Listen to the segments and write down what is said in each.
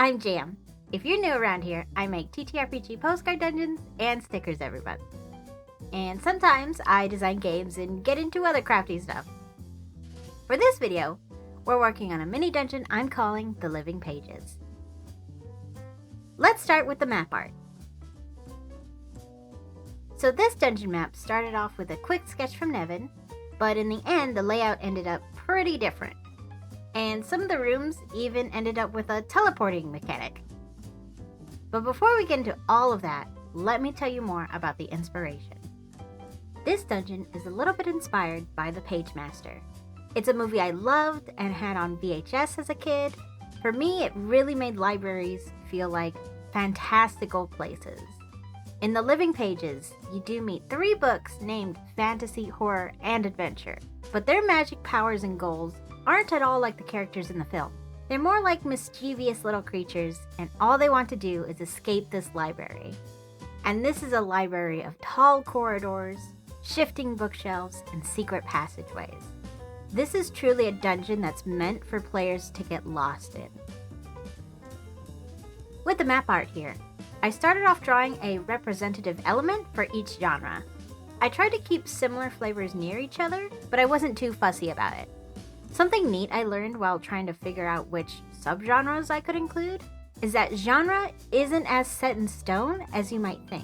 I'm Jam. If you're new around here, I make TTRPG postcard dungeons and stickers every month. And sometimes I design games and get into other crafty stuff. For this video, we're working on a mini dungeon I'm calling The Living Pages. Let's start with the map art. So this dungeon map started off with a quick sketch from Nevyn, but in the end the layout ended up pretty different. And some of the rooms even ended up with a teleporting mechanic. But before we get into all of that, let me tell you more about the inspiration. This dungeon is a little bit inspired by The Page Master. It's a movie I loved and had on VHS as a kid. For me, it really made libraries feel like fantastical places. In The Living Pages, you do meet 3 books named Fantasy, Horror, and Adventure, but their magic powers and goals aren't at all like the characters in the film. They're more like mischievous little creatures, and all they want to do is escape this library. And this is a library of tall corridors, shifting bookshelves, and secret passageways. This is truly a dungeon that's meant for players to get lost in. With the map art here, I started off drawing a representative element for each genre. I tried to keep similar flavors near each other, but I wasn't too fussy about it. Something neat I learned while trying to figure out which subgenres I could include is that genre isn't as set in stone as you might think.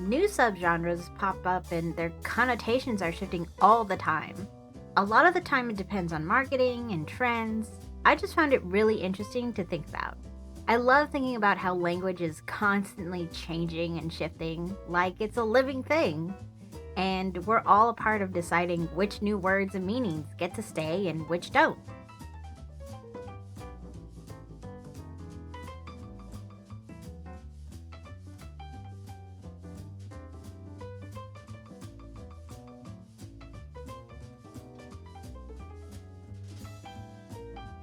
New subgenres pop up and their connotations are shifting all the time. A lot of the time it depends on marketing and trends. I just found it really interesting to think about. I love thinking about how language is constantly changing and shifting, like it's a living thing. And we're all a part of deciding which new words and meanings get to stay and which don't.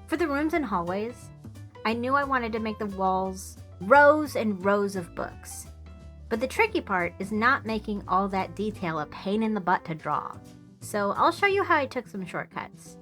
For the rooms and hallways, I knew I wanted to make the walls rows and rows of books. But the tricky part is not making all that detail a pain in the butt to draw. So I'll show you how I took some shortcuts.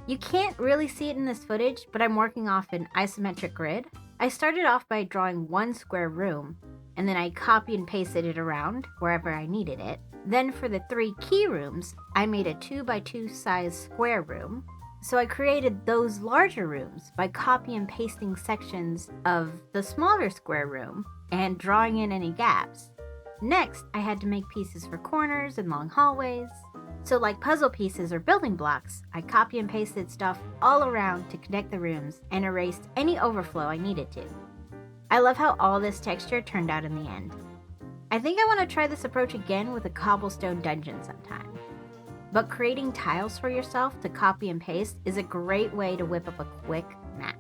You can't really see it in this footage, but I'm working off an isometric grid. I started off by drawing one square room, and then I copy and pasted it around wherever I needed it. Then for the 3 key rooms, I made a 2x2 size square room. So I created those larger rooms by copy and pasting sections of the smaller square room and drawing in any gaps. Next, I had to make pieces for corners and long hallways. So like puzzle pieces or building blocks, I copy and pasted stuff all around to connect the rooms and erased any overflow I needed to. I love how all this texture turned out in the end. I think I want to try this approach again with a cobblestone dungeon sometime. But creating tiles for yourself to copy and paste is a great way to whip up a quick map.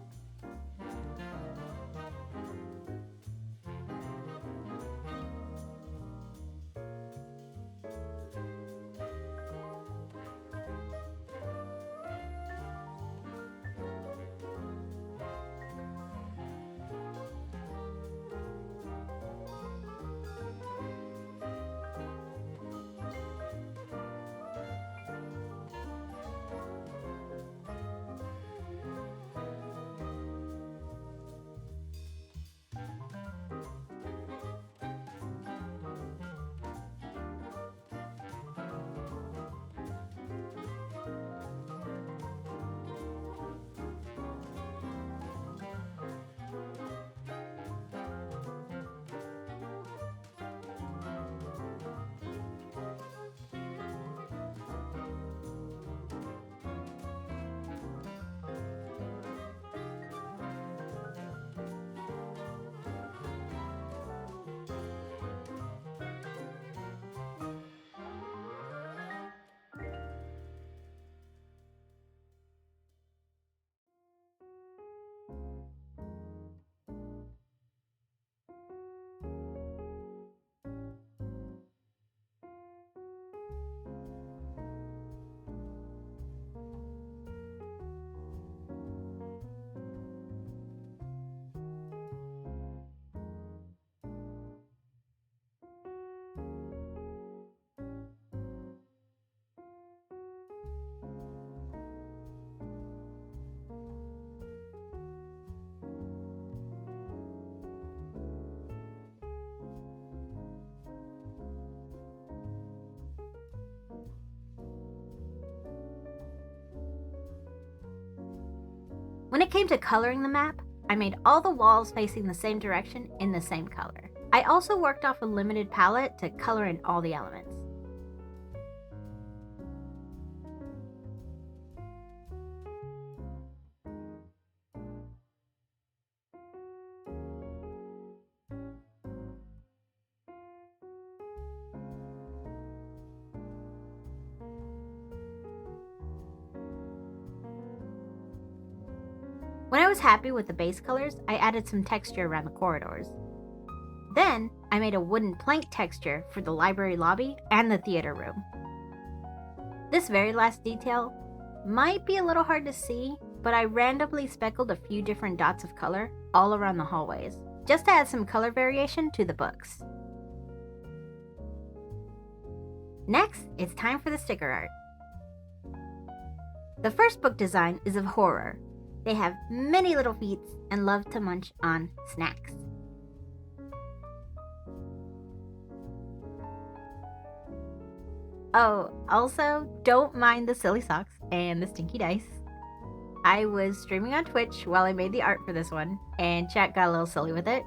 When it came to coloring the map, I made all the walls facing the same direction in the same color. I also worked off a limited palette to color in all the elements. When I was happy with the base colors, I added some texture around the corridors. Then, I made a wooden plank texture for the library lobby and the theater room. This very last detail might be a little hard to see, but I randomly speckled a few different dots of color all around the hallways, just to add some color variation to the books. Next, it's time for the sticker art. The first book design is of horror. They have many little feet and love to munch on snacks. Oh, also, don't mind the silly socks and the stinky dice. I was streaming on Twitch while I made the art for this one, and chat got a little silly with it.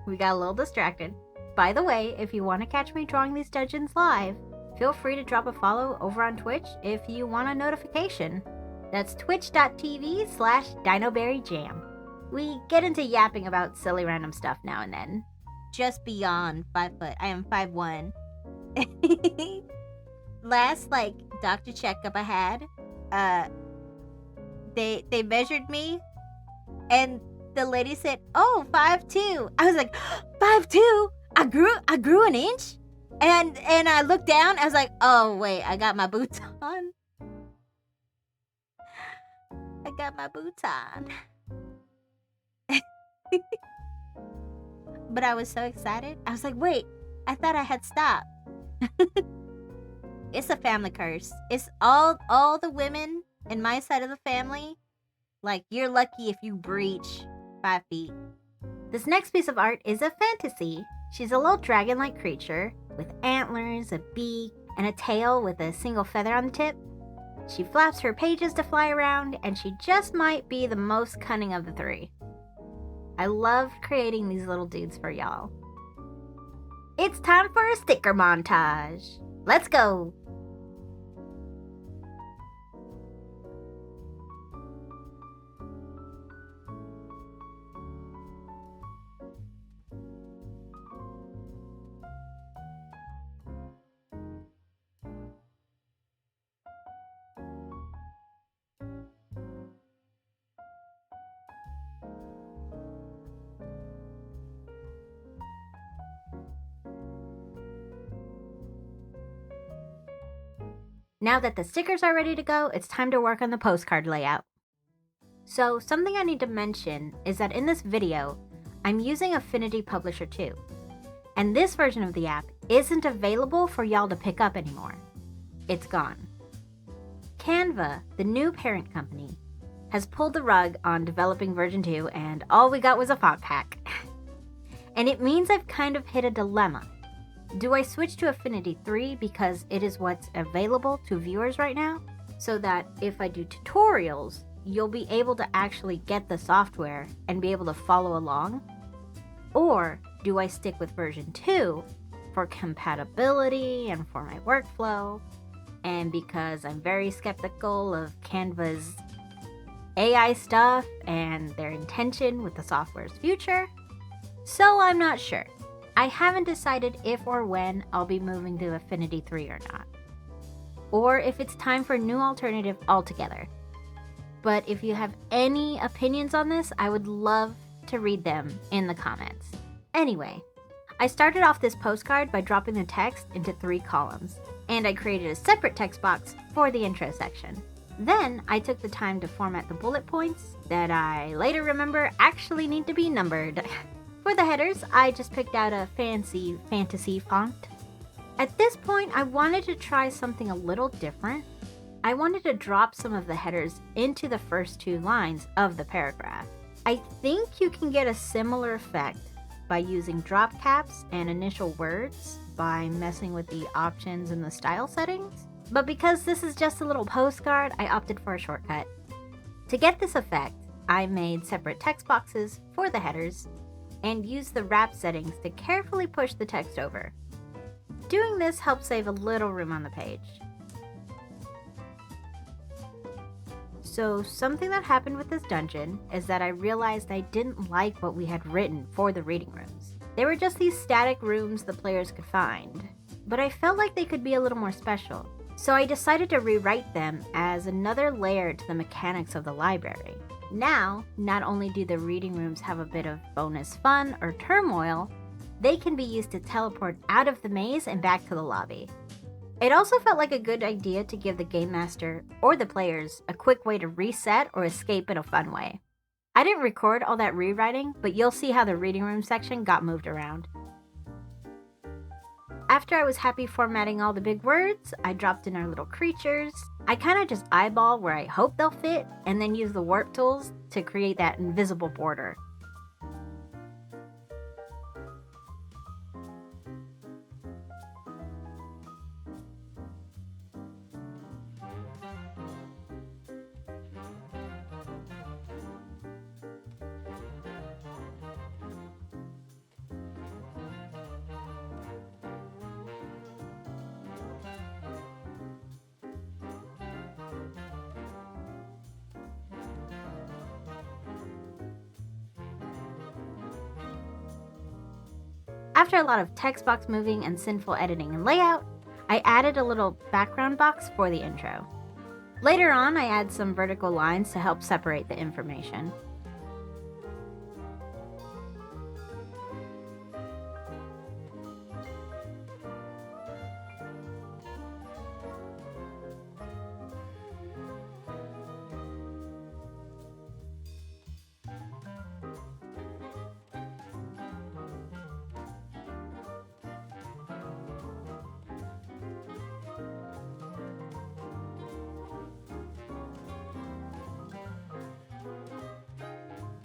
We got a little distracted. By the way, if you want to catch me drawing these dungeons live, feel free to drop a follow over on Twitch if you want a notification. That's twitch.tv/Dinoberry We get into yapping about silly random stuff now and then. Just beyond 5 foot. I am 5'1". Last, doctor checkup I had, they measured me, and the lady said, "Oh, 5'2". I was like, 5'2"? I grew an inch? And I looked down, I was like, oh wait, I got my boots on. I got my boots on. But I was so excited. I was like, wait, I thought I had stopped. It's a family curse. It's all the women in my side of the family. You're lucky if you breach 5 feet. This next piece of art is a fantasy. She's a little dragon-like creature with antlers, a beak, and a tail with a single feather on the tip. She flaps her pages to fly around, and she just might be the most cunning of the three. I love creating these little dudes for y'all. It's time for a sticker montage. Let's go! Now that the stickers are ready to go, it's time to work on the postcard layout. So something I need to mention is that in this video, I'm using Affinity Publisher 2, and this version of the app isn't available for y'all to pick up anymore. It's gone. Canva, the new parent company, has pulled the rug on developing version 2, and all we got was a font pack. And it means I've kind of hit a dilemma. Do I switch to Affinity 3 because it is what's available to viewers right now? So that if I do tutorials, you'll be able to actually get the software and be able to follow along? Or do I stick with version 2 for compatibility and for my workflow? And because I'm very skeptical of Canva's AI stuff and their intention with the software's future? So I'm not sure. I haven't decided if or when I'll be moving to Affinity 3 or not. Or if it's time for a new alternative altogether. But if you have any opinions on this, I would love to read them in the comments. Anyway, I started off this postcard by dropping the text into 3 columns, and I created a separate text box for the intro section. Then I took the time to format the bullet points that I later remember actually need to be numbered. For the headers, I just picked out a fancy fantasy font. At this point, I wanted to try something a little different. I wanted to drop some of the headers into the first 2 lines of the paragraph. I think you can get a similar effect by using drop caps and initial words by messing with the options and the style settings. But because this is just a little postcard, I opted for a shortcut. To get this effect, I made separate text boxes for the headers and used the wrap settings to carefully push the text over. Doing this helps save a little room on the page. So something that happened with this dungeon is that I realized I didn't like what we had written for the reading rooms. They were just these static rooms the players could find, but I felt like they could be a little more special. So I decided to rewrite them as another layer to the mechanics of the library. Now, not only do the reading rooms have a bit of bonus fun or turmoil, they can be used to teleport out of the maze and back to the lobby. It also felt like a good idea to give the game master or the players a quick way to reset or escape in a fun way. I didn't record all that rewriting, but you'll see how the reading room section got moved around. After I was happy formatting all the big words, I dropped in our little creatures. I kind of just eyeball where I hope they'll fit and then use the warp tools to create that invisible border. After a lot of text box moving and sinful editing and layout, I added a little background box for the intro. Later on, I add some vertical lines to help separate the information.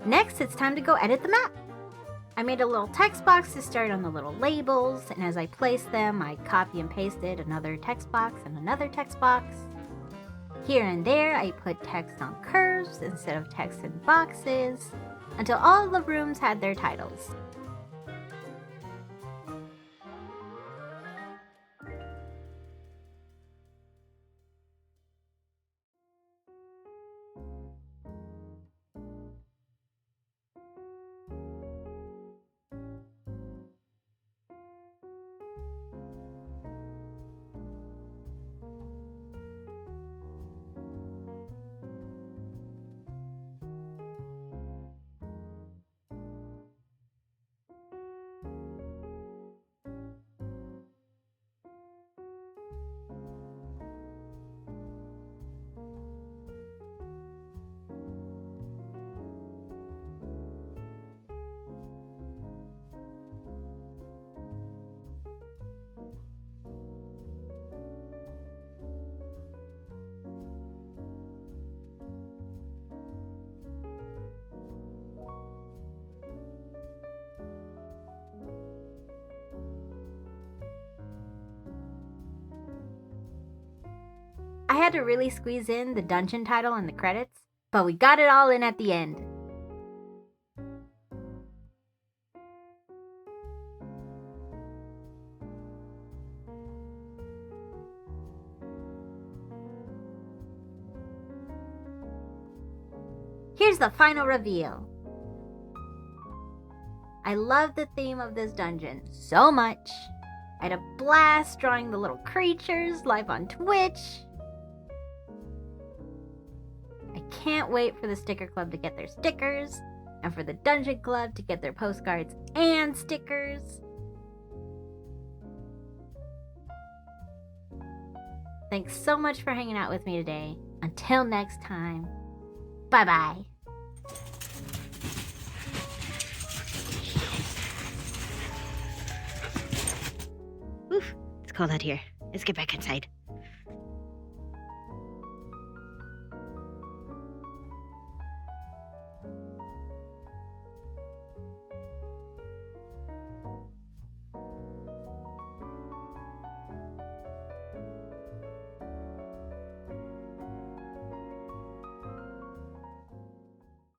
Next, it's time to go edit the map. I made a little text box to start on the little labels, and as I placed them, I copy and pasted another text box and another text box. Here and there, I put text on curves instead of text in boxes, until all the rooms had their titles. I had to really squeeze in the dungeon title and the credits, but we got it all in at the end. Here's the final reveal. I love the theme of this dungeon so much. I had a blast drawing the little creatures live on Twitch. I can't wait for the Sticker Club to get their stickers, and for the Dungeon Club to get their postcards and stickers. Thanks so much for hanging out with me today. Until next time, bye-bye. Oof, it's cold out here. Let's get back inside.